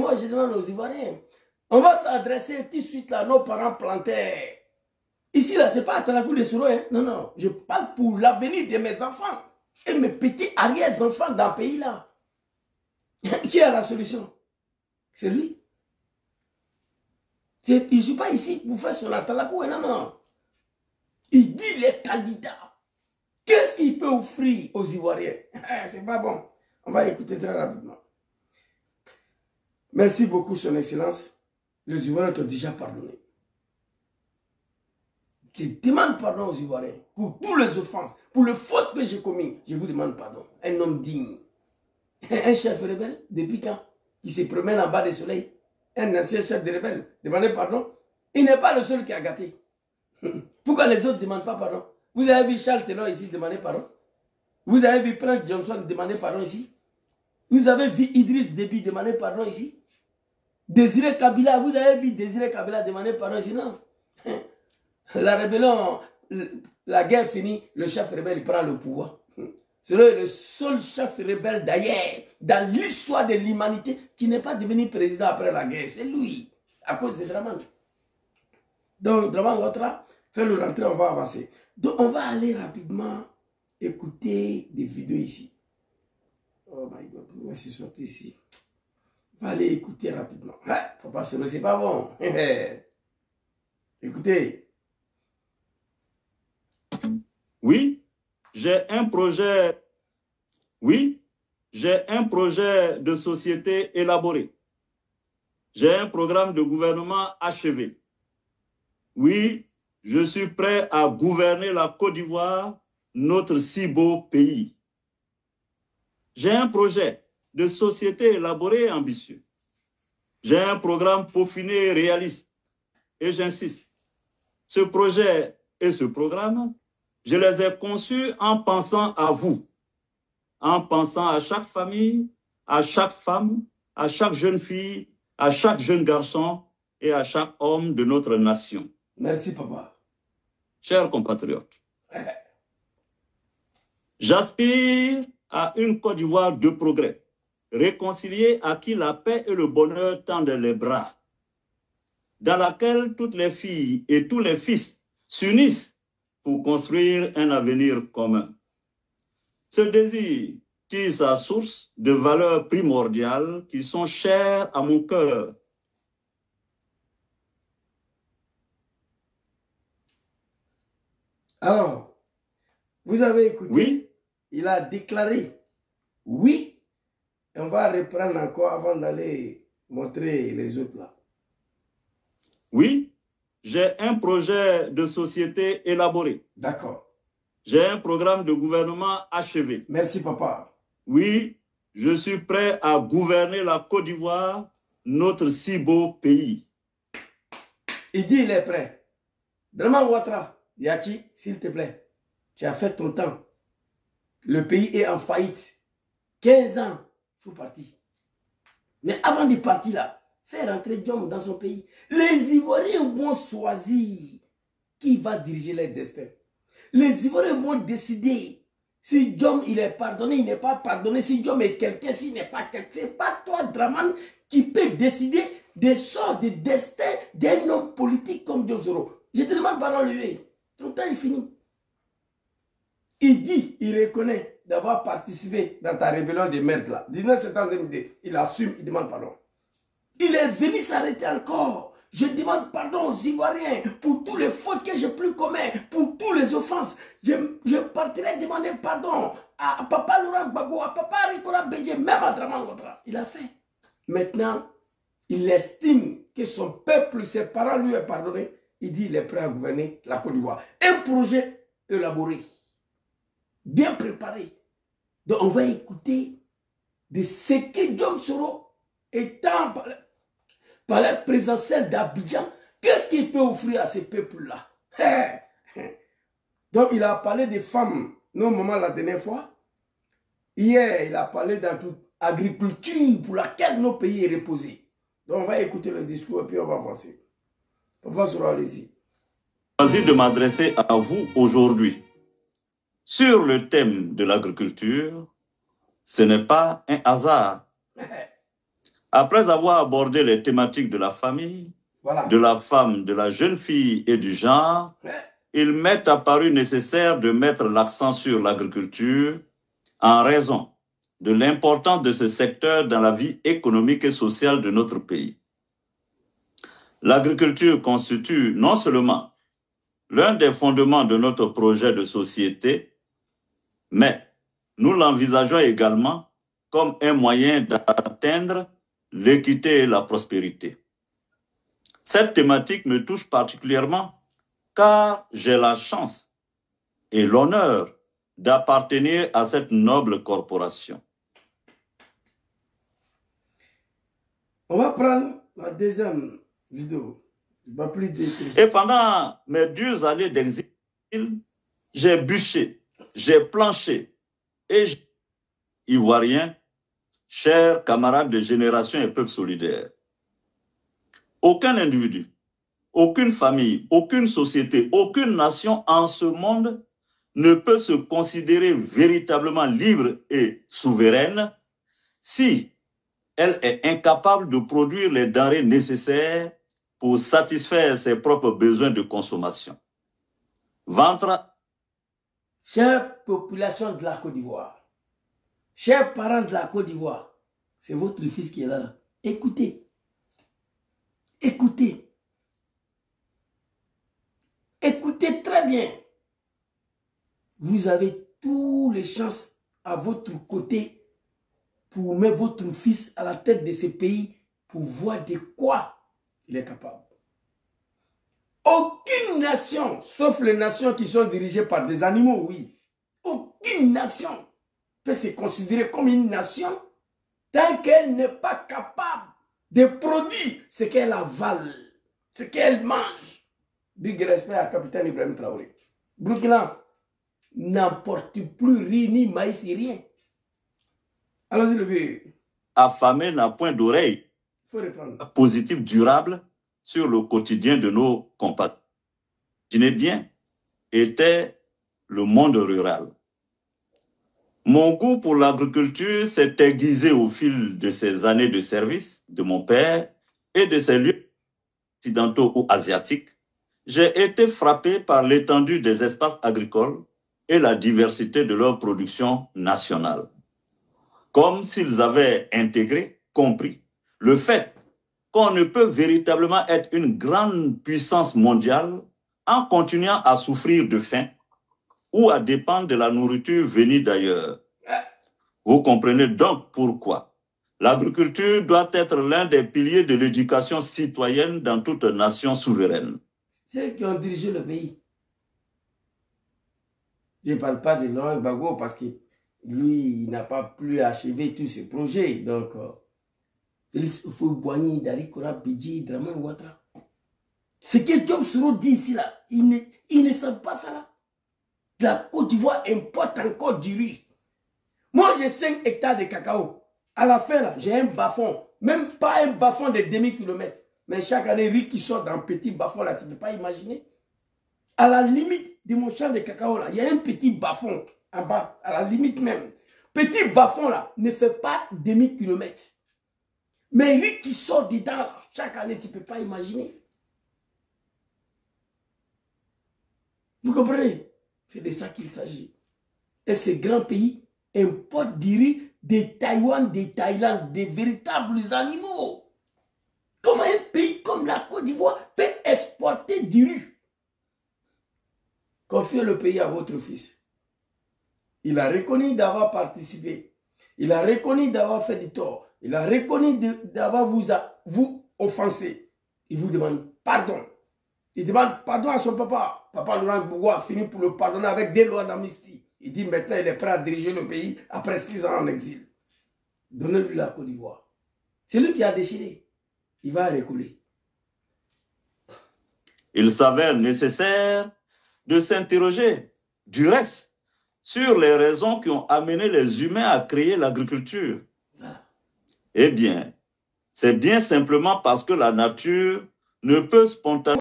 moi, je demande aux Ivoiriens, on va s'adresser tout de suite à nos parents plantaires. Ici, là, ce n'est pas à Talakou de Soro. Hein. Non, non, je parle pour l'avenir de mes enfants et mes petits arrière-enfants dans le pays-là. Qui a la solution? C'est lui. Je ne suis pas ici pour faire son Talakou. Non, non. Il dit les candidats. Qu'est-ce qu'il peut offrir aux Ivoiriens? C'est pas bon. On va écouter très rapidement. Merci beaucoup, Son Excellence. Les Ivoiriens t'ont déjà pardonné. Je demande pardon aux Ivoiriens pour toutes les offenses, pour les fautes que j'ai commises. Je vous demande pardon. Un homme digne. Un chef rebelle, depuis quand? Qui se promène en bas du soleil. Un ancien chef de rebelle. Demandez pardon. Il n'est pas le seul qui a gâté. Pourquoi les autres ne demandent pas pardon? Vous avez vu Charles Taylor ici demander pardon? Vous avez vu Prince Johnson demander pardon ici? Vous avez vu Idriss Déby demander pardon ici? Désiré Kabila, vous avez vu Désiré Kabila demander pardon ici? Non. La rébellion, la guerre finie, le chef rebelle prend le pouvoir. C'est le seul chef rebelle d'ailleurs, dans l'histoire de l'humanité, qui n'est pas devenu président après la guerre. C'est lui, à cause de Dramane. Donc, Dramane Ouattara, fais-le rentrer, on va avancer. Donc, on va aller rapidement écouter des vidéos ici. Oh my God, moi je suis sorti ici. On va aller écouter rapidement. Faut pas se c'est pas bon. Écoutez. Oui, j'ai un projet. Oui, j'ai un projet de société élaboré. J'ai un programme de gouvernement achevé. Oui, je suis prêt à gouverner la Côte d'Ivoire, notre si beau pays. J'ai un projet de société élaboré et ambitieux. J'ai un programme peaufiné et réaliste. Et j'insiste, ce projet et ce programme, je les ai conçus en pensant à vous, en pensant à chaque famille, à chaque femme, à chaque jeune fille, à chaque jeune garçon et à chaque homme de notre nation. Merci, papa. Chers compatriotes, j'aspire à une Côte d'Ivoire de progrès, réconciliée à qui la paix et le bonheur tendent les bras, dans laquelle toutes les filles et tous les fils s'unissent pour construire un avenir commun. Ce désir tire sa source de valeurs primordiales qui sont chères à mon cœur. Alors, vous avez écouté, oui. Il a déclaré oui, et on va reprendre encore avant d'aller montrer les autres là. Oui, j'ai un projet de société élaboré. D'accord. J'ai un programme de gouvernement achevé. Merci, papa. Oui, je suis prêt à gouverner la Côte d'Ivoire, notre si beau pays. Il dit il est prêt. Dramane Ouattara, Yachi, s'il te plaît, tu as fait ton temps. Le pays est en faillite. 15 ans, il faut partir. Mais avant de partir là, faire rentrer Diom dans son pays. Les Ivoiriens vont choisir qui va diriger leur destin. Les Ivoiriens vont décider si Diom il est pardonné, il n'est pas pardonné, si Diom est quelqu'un, s'il n'est pas quelqu'un. Ce n'est pas toi, Dramane, qui peut décider des sorts de destin d'un homme politique comme Diom Soro. Je te demande pardon, lui. Ton temps est fini. Il dit, il reconnaît d'avoir participé dans ta rébellion de merde là. 19 septembre 2002, il assume, il demande pardon. Il est venu s'arrêter encore. Je demande pardon aux Ivoiriens pour tous les fautes que j'ai pu commettre, pour toutes les offenses. Je partirai demander pardon à Papa Laurent Gbagbo, à Papa Ricola Bédié, même à Dramane Ouattara. Il a fait. Maintenant, il estime que son peuple, ses parents lui ont pardonné. Il dit qu'il est prêt à gouverner la Côte d'Ivoire. Un projet élaboré, bien préparé. Donc on va écouter de ce que Diom Soro, étant par la présidentielle d'Abidjan, qu'est-ce qu'il peut offrir à ces peuples-là? Donc il a parlé des femmes, non maman la dernière fois. Hier, il a parlé d'agriculture pour laquelle nos pays est reposé. Donc on va écouter le discours et puis on va avancer. Papa Soro, allez-y. J'ai choisi de m'adresser à vous aujourd'hui sur le thème de l'agriculture. Ce n'est pas un hasard. Après avoir abordé les thématiques de la famille, Voilà. de la femme, de la jeune fille et du genre, il m'est apparu nécessaire de mettre l'accent sur l'agriculture en raison de l'importance de ce secteur dans la vie économique et sociale de notre pays. L'agriculture constitue non seulement l'un des fondements de notre projet de société, mais nous l'envisageons également comme un moyen d'atteindre l'équité et la prospérité. Cette thématique me touche particulièrement car j'ai la chance et l'honneur d'appartenir à cette noble corporation. On va prendre la deuxième vidéo. Et pendant mes 2 années d'exil, j'ai bûché, j'ai planché et ivoirien, chers camarades de Génération et Peuple Solidaire. Aucun individu, aucune famille, aucune société, aucune nation en ce monde ne peut se considérer véritablement libre et souveraine si elle est incapable de produire les denrées nécessaires pour satisfaire ses propres besoins de consommation. Chère population de la Côte d'Ivoire, chers parents de la Côte d'Ivoire, c'est votre fils qui est là. Écoutez. Écoutez. Écoutez très bien. Vous avez toutes les chances à votre côté pour mettre votre fils à la tête de ce pays pour voir de quoi il est capable. Aucune nation, sauf les nations qui sont dirigées par des animaux, oui. Aucune nation peut se considérer comme une nation tant qu'elle n'est pas capable de produire ce qu'elle avale, ce qu'elle mange. Big respect à capitaine Ibrahim Traoré. Burkina n'emporte plus riz ni maïs, rien. Allons-y, le vieux. Affamé n'a point d'oreille. Il faut reprendre. Positif, durable sur le quotidien de nos compatriotes. Imaginez bien, était le monde rural. Mon goût pour l'agriculture s'est aiguisé au fil de ces années de service de mon père et de ces lieux occidentaux ou asiatiques. J'ai été frappé par l'étendue des espaces agricoles et la diversité de leur production nationale. Comme s'ils avaient intégré, compris, le fait qu'on ne peut véritablement être une grande puissance mondiale en continuant à souffrir de faim ou à dépendre de la nourriture venue d'ailleurs. Vous comprenez donc pourquoi l'agriculture doit être l'un des piliers de l'éducation citoyenne dans toute nation souveraine. Ceux qui ont dirigé le pays. Je ne parle pas de Laurent Gbagbo parce que lui, il n'a pas pu achever tous ses projets. Donc, Félix Houphouët-Boigny, Dari Kora Bidji, Dramane Ouattara. Ce que Diom Soro dit ici, là, ils ne savent pas ça là. La Côte d'Ivoire importe encore du riz. Moi, j'ai 5 hectares de cacao. À la fin, là, j'ai un bas-fond. Même pas un bas-fond de demi-kilomètre. Mais chaque année, riz qui sort d'un petit bas-fond, là, tu ne peux pas imaginer. À la limite de mon champ de cacao, là, il y a un petit bas-fond en bas, à la limite même. Petit bas-fond, là, ne fait pas demi-kilomètre. Mais riz qui sort dedans, là, chaque année, tu ne peux pas imaginer. Vous comprenez? C'est de ça qu'il s'agit. Et ces grands pays importent du riz de Taïwan, de Thaïlande, des véritables animaux. Comment un pays comme la Côte d'Ivoire peut exporter du riz? Confiez le pays à votre fils. Il a reconnu d'avoir participé. Il a reconnu d'avoir fait du tort. Il a reconnu d'avoir vous offensé. Il vous demande pardon. Il demande pardon à son papa. Papa Laurent Gbagbo a fini pour le pardonner avec des lois d'amnistie. Il dit maintenant il est prêt à diriger le pays après 6 ans en exil. Donnez-lui la Côte d'Ivoire. C'est lui qui a déchiré. Il va recoller. Il s'avère nécessaire de s'interroger, du reste, sur les raisons qui ont amené les humains à créer l'agriculture. Eh bien, c'est bien simplement parce que la nature ne peut spontanément